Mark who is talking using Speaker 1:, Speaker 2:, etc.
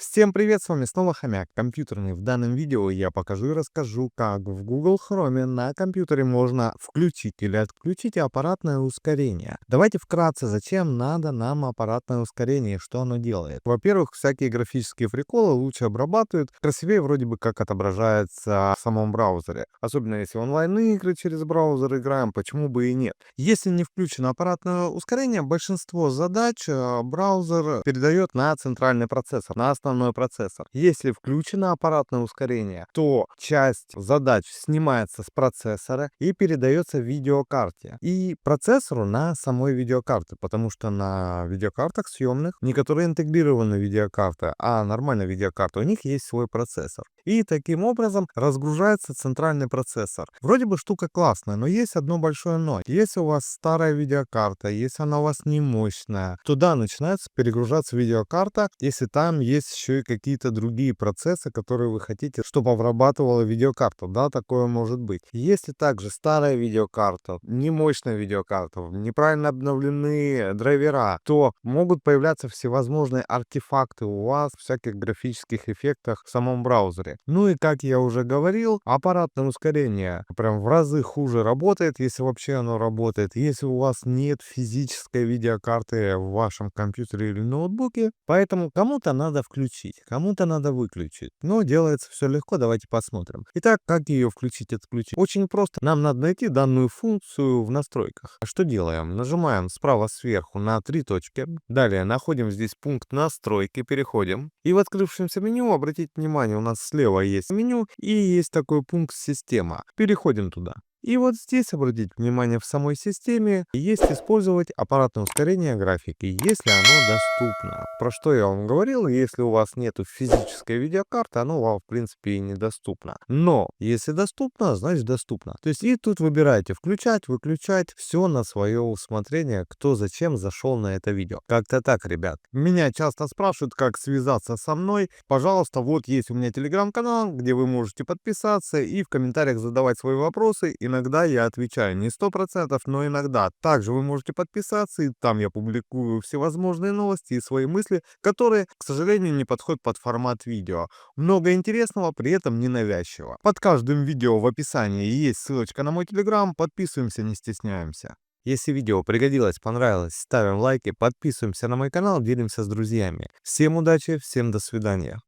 Speaker 1: Всем привет, с вами снова Хомяк Компьютерный. В данном видео я покажу и расскажу, как в Google Chrome на компьютере можно включить или отключить аппаратное ускорение. Давайте вкратце, зачем надо нам аппаратное ускорение и что оно делает. Во-первых, всякие графические приколы лучше обрабатывают, красивее вроде бы как отображается в самом браузере. Особенно если онлайн-игры через браузер играем, почему бы и нет. Если не включено аппаратное ускорение, большинство задач браузер передает на центральный процессор, на основной процессор. Если включено аппаратное ускорение, то часть задач снимается с процессора и передается видеокарте. И процессору на самой видеокарте, потому что на видеокартах съемных не которые интегрированы видеокарты, а нормальная видеокарта, у них есть свой процессор. И таким образом разгружается центральный процессор. Вроде бы штука классная, но есть одно большое но. Если у вас старая видеокарта, если она у вас не мощная, туда начинается перегружаться видеокарта, если там есть еще и какие-то другие процессы, которые вы хотите, чтобы обрабатывала видеокарта. Да, такое может быть. Если также старая видеокарта, не мощная видеокарта, неправильно обновлены драйвера, то могут появляться всевозможные артефакты у вас, всяких графических эффектах в самом браузере. Ну и как я уже говорил, аппаратное ускорение прям в разы хуже работает, если вообще оно работает, если у вас нет физической видеокарты в вашем компьютере или ноутбуке. Поэтому кому-то надо включить, кому-то надо выключить. Но делается все легко, давайте посмотрим. Итак, как ее включить, отключить? Очень просто. Нам надо найти данную функцию в настройках. А что делаем? Нажимаем справа сверху на три точки. Далее находим здесь пункт настройки, переходим. И в открывшемся меню, обратите внимание, у нас слева есть меню и есть такой пункт «Система». Переходим туда. И вот здесь, обратите внимание, в самой системе есть использовать аппаратное ускорение графики, если оно доступно. Про что я вам говорил, если у вас нету физической видеокарты, оно вам, в принципе, и недоступно. Но, если доступно, значит доступно. То есть и тут выбираете включать, выключать, все на свое усмотрение, кто зачем зашел на это видео. Как-то так, ребят. Меня часто спрашивают, как связаться со мной. Пожалуйста, вот есть у меня телеграм-канал, где вы можете подписаться и в комментариях задавать свои вопросы. Иногда я отвечаю не 100%, но иногда. Также вы можете подписаться, и там я публикую всевозможные новости и свои мысли, которые, к сожалению, не подходят под формат видео. Много интересного, при этом ненавязчиво. Под каждым видео в описании есть ссылочка на мой телеграм, подписываемся, не стесняемся. Если видео пригодилось, понравилось, ставим лайки, подписываемся на мой канал, делимся с друзьями. Всем удачи, всем до свидания.